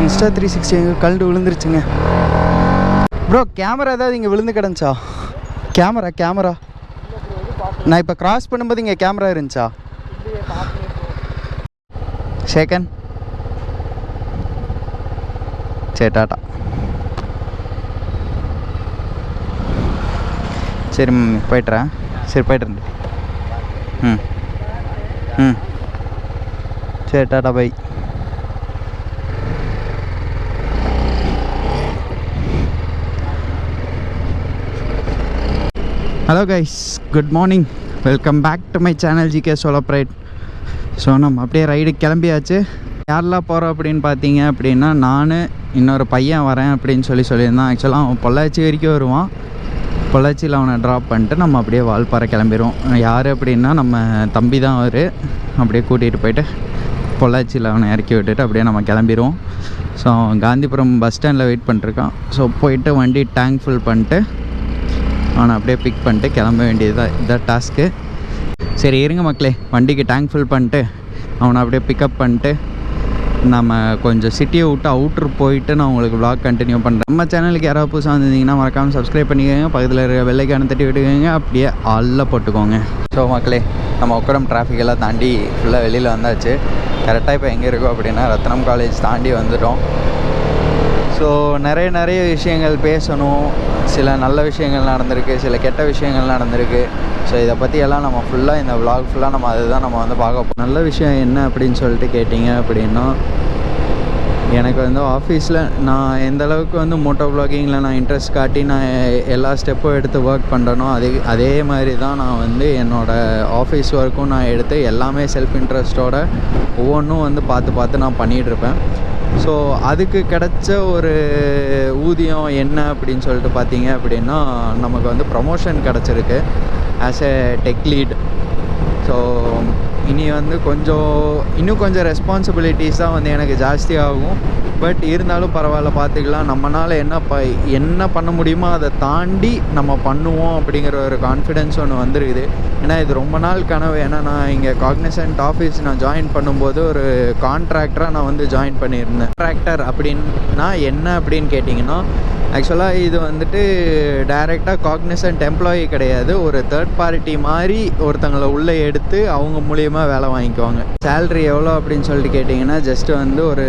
Insta360 எங்கே called விழுந்துருச்சுங்க bro. Camera ஏதாவது இங்கே விழுந்து கிடந்துச்சா? கேமரா நான் இப்போ கிராஸ் பண்ணும்போது இங்கே கேமரா இருந்துச்சா? செகண்ட் சரி டாட்டா. சரி போய்ட்டுறேன். சரி போய்ட்டு சரி tata bye. Hello guys, good morning. Welcome back to my channel GK solo ride. So நம்ம அப்படியே ரைடு கிளம்பியாச்சு. யாரெல்லாம் போகிறோம் அப்படின்னு பார்த்தீங்க அப்படின்னா, நான் இன்னொரு பையன் வரேன் அப்படின்னு சொல்லியிருந்தான். ஆக்சுவலாக அவன் பொள்ளாச்சி வரைக்கும் வருவான். பொள்ளாச்சியில் அவனை ட்ராப் பண்ணிட்டு நம்ம அப்படியே வால்பாறை கிளம்பிடுவோம். யார் அப்படின்னா நம்ம தம்பி தான். அவர் அப்படியே கூட்டிகிட்டு போயிட்டு பொள்ளாச்சியில் அவனை இறக்கி விட்டுட்டு அப்படியே நம்ம கிளம்பிடுவோம். ஸோ காந்திபுரம் பஸ் ஸ்டாண்டில் வெயிட் பண்ணிட்டுருக்கான். ஸோ போயிட்டு வண்டி டேங்க் ஃபுல் பண்ணிட்டு அவனை அப்படியே பிக் பண்ணிட்டு கிளம்ப வேண்டியதுதான். இதான் டாஸ்க்கு. சரி இருங்க மக்களே, வண்டிக்கு டேங்க் ஃபில் பண்ணிட்டு அவனை அப்படியே பிக்கப் பண்ணிட்டு நம்ம கொஞ்சம் சிட்டியை விட்டு அவுட்ரு போயிட்டு நான் உங்களுக்கு vlog கண்டினியூ பண்ணுறேன். நம்ம சேனலுக்கு யாராவது புதுசாக வந்திருந்தீங்கன்னா மறக்காமல் சப்ஸ்கிரைப் பண்ணிக்கோங்க. பக்கத்தில் இருக்கிற வெள்ளைக்கான தட்டி விட்டுக்கோங்க, அப்படியே ஆளில் போட்டுக்கோங்க. ஸோ மக்களே, நம்ம உக்கடம் டிராஃபிக் எல்லாம் தாண்டி ஃபுல்லாக வெளியில் வந்தாச்சு. கரெக்டாக இப்போ எங்கே இருக்கோம் அப்படின்னா ரத்னம் காலேஜ் தாண்டி வந்துட்டோம். ஸோ நிறைய விஷயங்கள் பேசணும். சில நல்ல விஷயங்கள் நடந்திருக்கு, சில கெட்ட விஷயங்கள் நடந்திருக்கு. ஸோ இதை பற்றி எல்லாம் நம்ம ஃபுல்லாக இந்த vlog ஃபுல்லாக நம்ம அதுதான் நம்ம வந்து பார்க்க போகிறோம். நல்ல விஷயம் என்ன அப்படின்னு சொல்லிட்டு கேட்டிங்க அப்படின்னா, எனக்கு வந்து ஆஃபீஸில் நான் எந்த அளவுக்கு வந்து மோட்டோ vloggingல நான் இன்ட்ரெஸ்ட் காட்டி நான் எல்லா ஸ்டெப்பும் எடுத்து ஒர்க் பண்ணுறனோ அதே மாதிரி தான் நான் வந்து என்னோடய ஆஃபீஸ் ஒர்க்கும் நான் எடுத்து எல்லாமே செல்ஃப் இன்ட்ரெஸ்ட்டோட ஒவ்வொன்றும் வந்து பார்த்து நான் பண்ணிகிட்ருப்பேன். ஸோ அதுக்கு கிடைச்ச ஒரு ஊதியம் என்ன அப்படின்னு சொல்லிட்டு பார்த்தீங்க அப்படின்னா, நமக்கு வந்து ப்ரமோஷன் கிடச்சிருக்கு as a tech lead. So இனி வந்து இன்னும் கொஞ்சம் ரெஸ்பான்சிபிலிட்டிஸ் தான் வந்து எனக்கு ஜாஸ்தி ஆகும். பட் இருந்தாலும் பரவாயில்ல, பார்த்துக்கலாம். நம்மளால் என்ன பண்ண முடியுமோ அதை தாண்டி நம்ம பண்ணுவோம் அப்படிங்கிற ஒரு கான்ஃபிடென்ஸ் ஒன்று வந்துருக்குது. ஏன்னா இது ரொம்ப நாள் கனவு. ஏன்னா நான் இங்கே காக்னிசன்ட் ஆஃபீஸ் நான் ஜாயின் பண்ணும்போது ஒரு கான்ட்ராக்டராக நான் வந்து ஜாயின் பண்ணியிருந்தேன். கான்ட்ராக்டர் அப்படின்னா என்ன அப்படின்னு கேட்டிங்கன்னா, ஆக்சுவலாக இது வந்துட்டு டைரெக்டாக காக்னிசன்ட் எம்ப்ளாயி கிடையாது. ஒரு தேர்ட் பார்ட்டி மாதிரி ஒருத்தங்களை உள்ளே எடுத்து அவங்க மூலியமாக வேலை வாங்கிக்குவாங்க. சேல்ரி எவ்வளோ அப்படின்னு சொல்லிட்டு கேட்டிங்கன்னா, ஜஸ்ட்டு வந்து ஒரு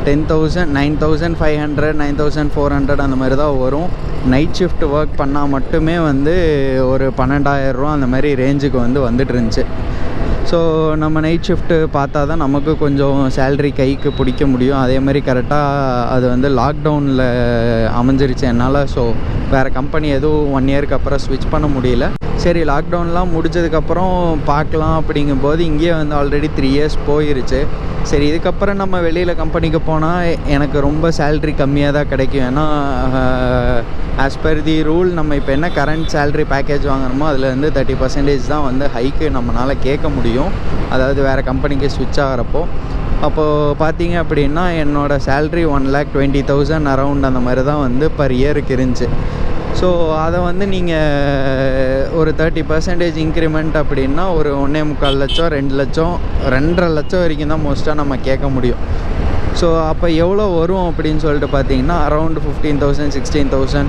10,000 9,500 9,400 அந்த மாதிரி தான் வரும். நைட் ஷிஃப்ட் ஒர்க் பண்ணால் மட்டுமே வந்து ஒரு 12,000 ரூபா அந்த மாதிரி ரேஞ்சுக்கு வந்துட்டு இருந்துச்சு. ஸோ நம்ம நைட் ஷிஃப்ட்டு பார்த்தா தான் நமக்கு கொஞ்சம் சேல்ரி கைக்கு பிடிக்க முடியும். அதே மாதிரி கரெக்டாக அது வந்து லாக்டவுனில் அமைஞ்சிருச்சு என்னால். ஸோ வேறு கம்பெனி எதுவும் 1 இயருக்கு அப்புறம் ஸ்விட்ச் பண்ண முடியல. சரி லாக்டவுன்லாம் முடிஞ்சதுக்கப்புறம் பார்க்கலாம் அப்படிங்கும்போது இங்கேயே வந்து ஆல்ரெடி 3 இயர்ஸ் போயிருச்சு. சரி இதுக்கப்புறம் நம்ம வெளியில் கம்பெனிக்கு போனால் எனக்கு ரொம்ப சேல்ரி கம்மியாக தான் கிடைக்கும். ஏன்னா ஆஸ் பர் தி ரூல் நம்ம இப்போ என்ன கரண்ட் சேல்ரி பேக்கேஜ் வாங்குறோமோ அதில் வந்து 30% தான் வந்து ஹைக்கு நம்மளால் கேட்க முடியும். அதாவது வேறு கம்பெனிக்கு ஸ்விட்ச் ஆகிறப்போ. அப்போது பார்த்தீங்க அப்படின்னா என்னோடய சேல்ரி 1,20,000 அரவுண்ட் அந்த மாதிரி தான் வந்து பர் இயருக்கு இருந்துச்சு. ஸோ அதை வந்து நீங்கள் ஒரு 30% இன்க்ரிமெண்ட் அப்படின்னா ஒரு 1.25 லட்சம் 2 லட்சம் 2.5 லட்சம் வரைக்கும் தான் மோஸ்ட்டாக நம்ம கேட்க முடியும். ஸோ அப்போ எவ்வளோ வரும் அப்படின்னு சொல்லிட்டு பார்த்தீங்கன்னா அரௌண்ட் 15,000 16,000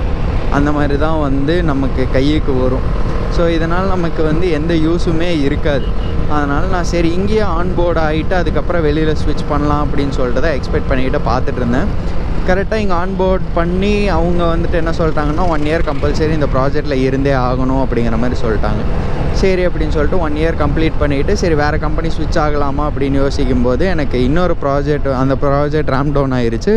அந்த மாதிரி தான் வந்து நமக்கு கைக்கு வரும். ஸோ இதனால் நமக்கு வந்து எந்த யூஸுமே இருக்காது. அதனால் நான் சரி இங்கேயே ஆன்போர்டு ஆகிட்டு அதுக்கப்புறம் வெளியில் ஸ்விட்ச் பண்ணலாம் அப்படின்னு சொல்லிட்டு தான் எக்ஸ்பெக்ட் பண்ணிக்கிட்டு பார்த்துட்டு இருந்தேன். கரெக்டாக இங்கே ஆன்போர்ட் பண்ணி அவங்க வந்துட்டு என்ன சொல்லிட்டாங்கன்னா 1 இயர் கம்பல்சரி இந்த ப்ராஜெக்டில் இருந்தே ஆகணும் அப்படிங்கிற மாதிரி சொல்லிட்டாங்க. சரி அப்படின்னு சொல்லிட்டு 1 இயர் கம்ப்ளீட் பண்ணிவிட்டு சரி வேறு கம்பெனி ஸ்விட்ச் ஆகலாமா அப்படின்னு யோசிக்கும்போது எனக்கு இன்னொரு ப்ராஜெக்ட், அந்த ப்ராஜெக்ட் ரேம் டவுன் ஆகிருச்சு.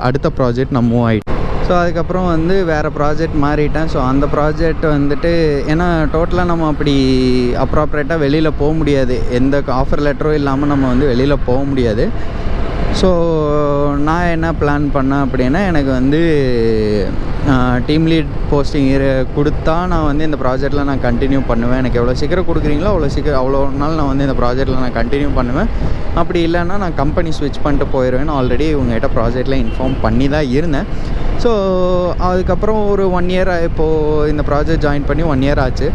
அடுத்த ப்ராஜெக்ட் நான் மூவ் ஆகிட்டேன். ஸோ அதுக்கப்புறம் வந்து வேறு ப்ராஜெக்ட் மாறிட்டேன். ஸோ அந்த ப்ராஜெக்ட் வந்துட்டு ஏன்னா டோட்டலாக நம்ம அப்படி அப்ராப்ரேட்டாக வெளியில் போக முடியாது. எந்த ஆஃபர் லெட்டரும் இல்லாமல் நம்ம வந்து வெளியில் போக முடியாது. ஸோ நான் என்ன பிளான் பண்ணேன் அப்படின்னா, எனக்கு வந்து டீம் லீட் போஸ்டிங் கொடுத்தா நான் வந்து இந்த ப்ராஜெக்டில் நான் கண்டினியூ பண்ணுவேன். எனக்கு எவ்வளோ சீக்கிரம் கொடுக்குறீங்களோ அவ்வளோ நாள் நான் வந்து இந்த ப்ராஜெக்டில் நான் கண்டினியூ பண்ணுவேன். அப்படி இல்லைன்னா நான் கம்பெனி ஸ்விட்ச் பண்ணிட்டு போயிடுவேன். ஆல்ரெடி இவங்ககிட்ட ப்ராஜெக்டில் இன்ஃபார்ம் பண்ணி தான் இருந்தேன். ஸோ அதுக்கப்புறம் ஒரு 1 இயர் இப்போது இந்த ப்ராஜெக்ட் ஜாயின் பண்ணி 1 இயர் ஆச்சு.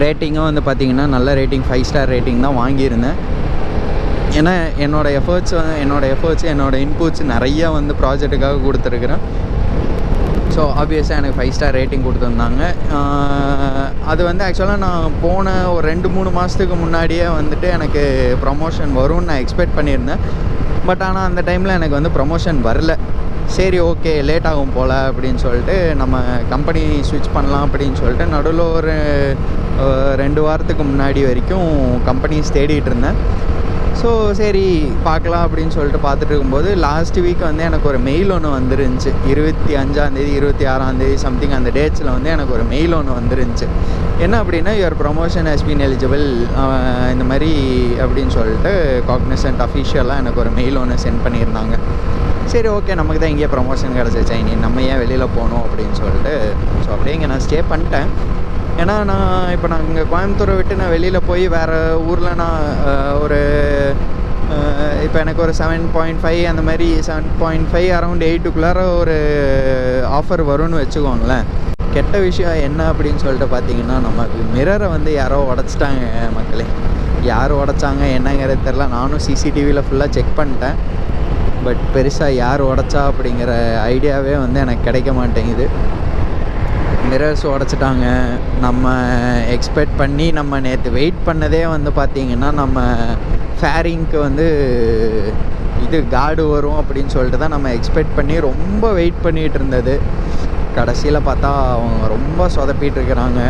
ரேட்டிங்கும் வந்து பார்த்திங்கன்னா நல்ல ரேட்டிங் 5 ஸ்டார் ரேட்டிங் தான் வாங்கியிருந்தேன். ஏன்னா என்னோடய எஃபர்ட்ஸ் என்னோடய இன்புட்ஸ் நிறையா வந்து ப்ராஜெக்ட்டுக்காக கொடுத்துருக்குறேன். ஸோ ஆப்வியஸாக எனக்கு 5 ஸ்டார் ரேட்டிங் கொடுத்துருந்தாங்க. அது வந்து ஆக்சுவலாக நான் போன ஒரு 2-3 மாதத்துக்கு முன்னாடியே வந்துட்டு எனக்கு ப்ரமோஷன் வரும்னு நான் எக்ஸ்பெக்ட் பண்ணியிருந்தேன். பட் ஆனால் அந்த டைமில் எனக்கு வந்து ப்ரமோஷன் வரல. சரி ஓகே லேட் ஆகும் போல் அப்படின்னு சொல்லிட்டு நம்ம கம்பெனி ஸ்விட்ச் பண்ணலாம் அப்படின்னு சொல்லிட்டு நடுவில் ஒரு 2 வாரத்துக்கு முன்னாடி வரைக்கும் கம்பெனிஸ் தேடிட்டு இருந்தேன். ஸோ சரி பார்க்கலாம் அப்படின்னு சொல்லிட்டு பார்த்துட்டு இருக்கும்போது லாஸ்ட் வீக் வந்து எனக்கு ஒரு மெயில் ஒன்று வந்துருந்துச்சு. 25ஆந்தேதி 26ஆந்தேதி சம்திங் அந்த டேட்ஸில் வந்து எனக்கு ஒரு மெயில் ஒன்று வந்துருந்துச்சு. என்ன அப்படின்னா your promotion has been eligible இந்த மாதிரி அப்படின்னு சொல்லிட்டு காக்னிசன்ட் அஃபிஷியலாக எனக்கு ஒரு மெயில் ஒன்று சென்ட் பண்ணியிருந்தாங்க. சரி ஓகே நமக்கு தான் இங்கேயே ப்ரொமோஷன் கிடச்சிச்சு, இனி நம்ம ஏன் வெளியில் போகணும் அப்படின்னு சொல்லிட்டு ஸோ அப்படியே இங்கே நான் ஸ்டே பண்ணிட்டேன். ஏன்னா நான் இங்கே கோயம்புத்தூரை விட்டு நான் வெளியில் போய் வேறு ஊரில் நான் ஒரு இப்போ எனக்கு ஒரு 7.5 அந்த மாதிரி 7.5 அரௌண்ட் 8க்குள்ளார ஒரு ஆஃபர் வரும்னு வச்சுக்கோங்களேன். கெட்ட விஷயம் என்ன அப்படின்னு சொல்லிட்டு பார்த்தீங்கன்னா நம்ம மிரரை வந்து யாரோ உடச்சிட்டாங்க மக்களே. யார் உடச்சாங்க என்னங்கிறது தெரில. நானும் சிசிடிவியில் ஃபுல்லாக செக் பண்ணிட்டேன். பட் பெருசாக யார் உடச்சா அப்படிங்கிற ஐடியாவே வந்து எனக்கு கிடைக்க மாட்டேங்குது. மிரர்ஸ் உடச்சிட்டாங்க. நம்ம எக்ஸ்பெக்ட் பண்ணி நம்ம நேற்று வெயிட் பண்ணதே வந்து பார்த்திங்கன்னா நம்ம ஃபேரிங்க்கு வந்து இது கார்டு வரும் அப்படின்னு சொல்லிட்டு தான் நம்ம எக்ஸ்பெக்ட் பண்ணி ரொம்ப வெயிட் பண்ணிகிட்டு இருந்தது. கடைசியில் பார்த்தா அவங்க ரொம்ப சொதப்பிகிட்ருக்கிறாங்க.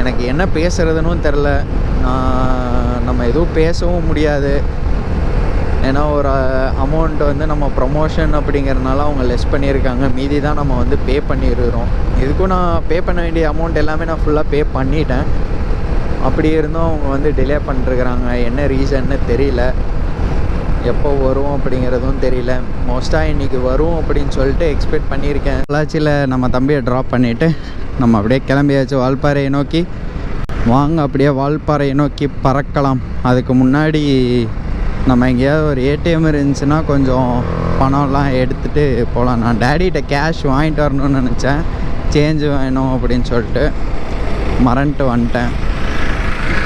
எனக்கு என்ன பேசுகிறதுன்னு தெரில. நம்ம எதுவும் பேசவும் முடியாது. ஏன்னா ஒரு அமௌண்ட் வந்து நம்ம ப்ரொமோஷன் அப்படிங்கிறதுனால அவங்க லெஸ் பண்ணியிருக்காங்க. மீதி தான் நம்ம வந்து பே பண்ணிடுறோம். இதுக்கும் நான் பே பண்ண வேண்டிய அமௌண்ட் எல்லாமே நான் ஃபுல்லாக பே பண்ணிட்டேன். அப்படி இருந்தும் அவங்க வந்து டிலே பண்ணிருக்கிறாங்க. என்ன ரீசன்னு தெரியல. எப்போ வரும் அப்படிங்கிறதும் தெரியல. மோஸ்ட்டாக இன்றைக்கி வரும் அப்படின்னு சொல்லிட்டு எக்ஸ்பெக்ட் பண்ணியிருக்கேன். பொள்ளாச்சியில் நம்ம தம்பியை ட்ராப் பண்ணிவிட்டு நம்ம அப்படியே கிளம்பியாச்சு வால்பாறையை நோக்கி. வாங்க அப்படியே வால்பாறையை நோக்கி பறக்கலாம். அதுக்கு முன்னாடி நம்ம எங்கேயாவது ஒரு ஏடிஎம் இருந்துச்சுன்னா கொஞ்சம் பணம்லாம் எடுத்துகிட்டு போகலாம். நான் டேடிகிட்ட கேஷ் வாங்கிட்டு வரணும்னு நினச்சேன். சேஞ்சு வேணும் அப்படின்னு சொல்லிட்டு மறந்துட்டு வந்துட்டேன்.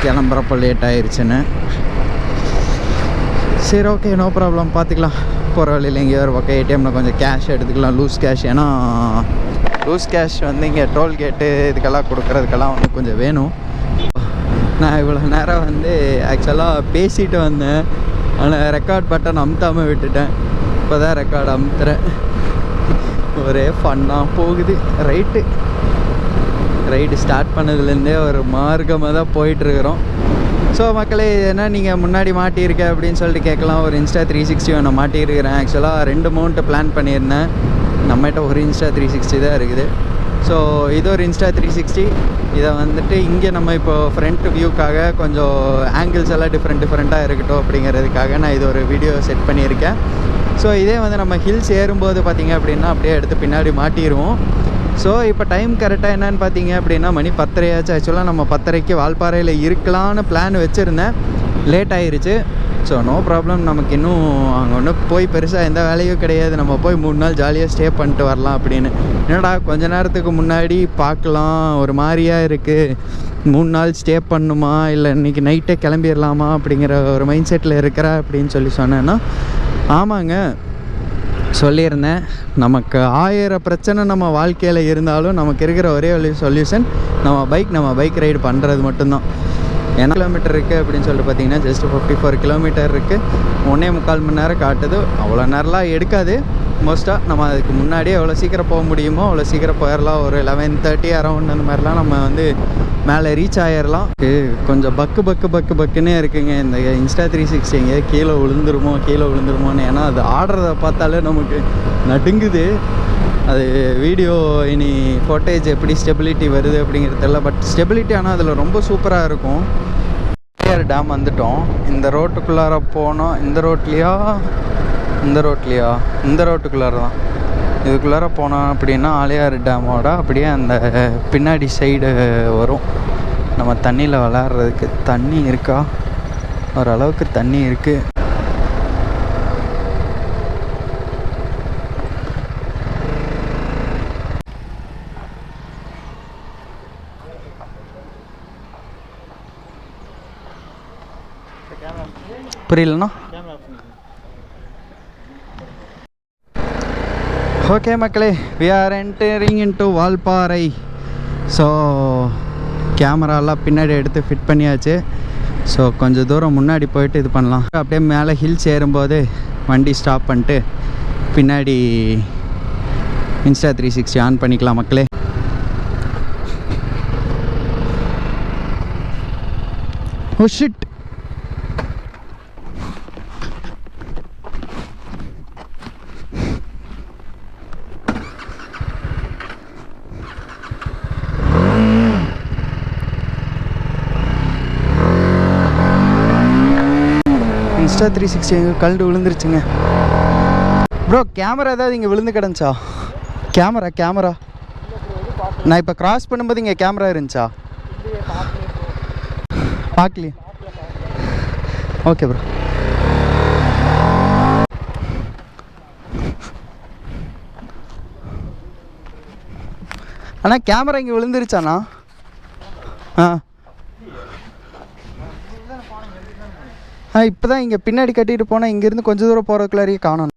கிளம்புறப்போ லேட் ஆயிடுச்சுன்னு. சரி ஓகே நோ ப்ராப்ளம், பார்த்துக்கலாம். போகிற வழியில் எங்கேயோ ஒரு பக்கம் ஏடிஎம்மில் கொஞ்சம் கேஷ் எடுத்துக்கலாம், லூஸ் கேஷ். ஏன்னா லூஸ் கேஷ் வந்து இங்கே டோல்கேட்டு இதுக்கெல்லாம் கொடுக்குறதுக்கெல்லாம் வந்து கொஞ்சம் வேணும். நான் இவ்வளோ நேரம் வந்து ஆக்சுவலாக பேசிட்டு வந்தேன். ஆனால் ரெக்கார்ட் பட்டன் அமுத்தாமல் விட்டுட்டேன். இப்போ தான் ரெக்கார்டு அமுத்துறேன். ஒரே ஃபன்னாக போகுது. ரைடு ஸ்டார்ட் பண்ணதுலேருந்தே ஒரு மார்க்கமாக தான் போயிட்டுருக்குறோம். ஸோ மக்களே ஏன்னா நீங்கள் முன்னாடி மாட்டியிருக்க அப்படின்னு சொல்லிட்டு கேட்கலாம். ஒரு இன்ஸ்டா 360 நான் மாட்டியிருக்கிறேன். ஆக்சுவலாக 2 மவுண்ட்டு பிளான் பண்ணியிருந்தேன். நம்மகிட்ட ஒரு இன்ஸ்டா 360 தான் இருக்குது. ஸோ இது ஒரு இன்ஸ்டா 360. இதை வந்துட்டு இங்கே நம்ம இப்போ ஃப்ரண்ட் வியூக்காக கொஞ்சம் ஆங்கிள்ஸ் எல்லாம் டிஃப்ரெண்ட்டாக இருக்கட்டும் அப்படிங்கிறதுக்காக நான் இது ஒரு வீடியோ செட் பண்ணியிருக்கேன். ஸோ இதே வந்து நம்ம ஹில்ஸ் ஏறும்போது பார்த்திங்க அப்படின்னா அப்படியே எடுத்து பின்னாடி மாட்டிடுவோம். ஸோ இப்போ டைம் கரெக்டாக என்னென்னு பார்த்தீங்க அப்படின்னா மணி 10:30 ஆச்சு. ஆக்சுவலாக நம்ம 10:30க்கு வால்பாறையில் இருக்கலான்னு பிளான் வச்சுருந்தேன். லேட் ஆகிருச்சு. So no problem. நமக்கு இன்னும் அங்கே ஒன்றும் போய் பெருசாக எந்த வேலையும் கிடையாது. நம்ம போய் 3 நாள் ஜாலியாக ஸ்டே பண்ணிட்டு வரலாம் அப்படின்னு. என்னடா கொஞ்ச நேரத்துக்கு முன்னாடி பார்க்கலாம் ஒரு மாதிரியாக இருக்குது, 3 நாள் ஸ்டே பண்ணணுமா இல்லை இன்றைக்கி நைட்டே கிளம்பிடலாமா அப்படிங்கிற ஒரு மைண்ட் செட்டில் இருக்கிற அப்படின்னு சொன்னேன்னா, ஆமாங்க சொல்லியிருந்தேன். நமக்கு 1000 பிரச்சனை நம்ம வாழ்க்கையில் இருந்தாலும் நமக்கு இருக்கிற ஒரே சொல்யூஷன் நம்ம பைக் ரைடு பண்ணுறது மட்டும்தான். என்ன கிலோமீட்டர் இருக்குது அப்படின்னு சொல்லிட்டு பார்த்தீங்கன்னா ஜஸ்ட் 54 கிலோமீட்டர் இருக்குது. 1.25 மணி நேரம் காட்டுது. அவ்வளோ நேரம்லாம் எடுக்காது. மோஸ்ட்டாக நம்ம அதுக்கு முன்னாடியே எவ்வளோ சீக்கிரம் போக முடியுமோ அவ்வளோ சீக்கிரம் போயிடலாம். ஒரு 11:30 அரௌண்ட் அந்த மாதிரிலாம் நம்ம வந்து மேலே ரீச் ஆகிடலாம். கொஞ்சம் பக்குன்னே இருக்குங்க இந்த இன்ஸ்டா 360. எங்கேயா கீழே விழுந்துருமோன்னு. ஏன்னா அது ஆடுறத பார்த்தாலே நமக்கு நடுங்குது. அது வீடியோ இனி ஃபோட்டேஜ் எப்படி ஸ்டெபிலிட்டி வருது அப்படிங்கிறது தெரியல. பட் ஸ்டெபிலிட்டி ஆனால் அதில் ரொம்ப சூப்பராக இருக்கும். ஆலியார் டேம் வந்துட்டோம். இந்த ரோட்டுக்குள்ளார போனோம். இந்த ரோட்டுக்குள்ளார தான் இதுக்குள்ளார போனோம் அப்படின்னா ஆலியார் டேமோட அப்படியே அந்த பின்னாடி சைடு வரும். நம்ம தண்ணியில் விளையாடுறதுக்கு தண்ணி இருக்கா, ஓரளவுக்கு தண்ணி இருக்குது. புரியலண்ணா ஓகே மக்களே, we are entering into Valparai. So கேமராலாம் பின்னாடி எடுத்து ஃபிட் பண்ணியாச்சு. ஸோ கொஞ்சம் தூரம் முன்னாடி போயிட்டு இது பண்ணலாம். அப்படியே மேலே ஹில்ஸ் ஏறும்போது வண்டி ஸ்டாப் பண்ணிட்டு பின்னாடி Insta 360 ஆன் பண்ணிக்கலாம் மக்களே. ஓ ஷிட், Insta 360 எங்கே கழண்டு விழுந்துருச்சுங்க ப்ரோ. கேமரா ஏதாவது இங்கே விழுந்து கிடந்துச்சா? கேமரா நான் இப்போ கிராஸ் பண்ணும்போது இங்கே கேமரா இருந்துச்சா? பார்க்கலையே. Okay bro. அண்ணா கேமரா இங்கே விழுந்துருச்சாண்ணா? இப்போ தான் இங்கே பின்னாடி கட்டிட்டு போனால் இங்கேருந்து கொஞ்சம் தூரம் போகிறதுக்குள்ளாரியே காணணும்.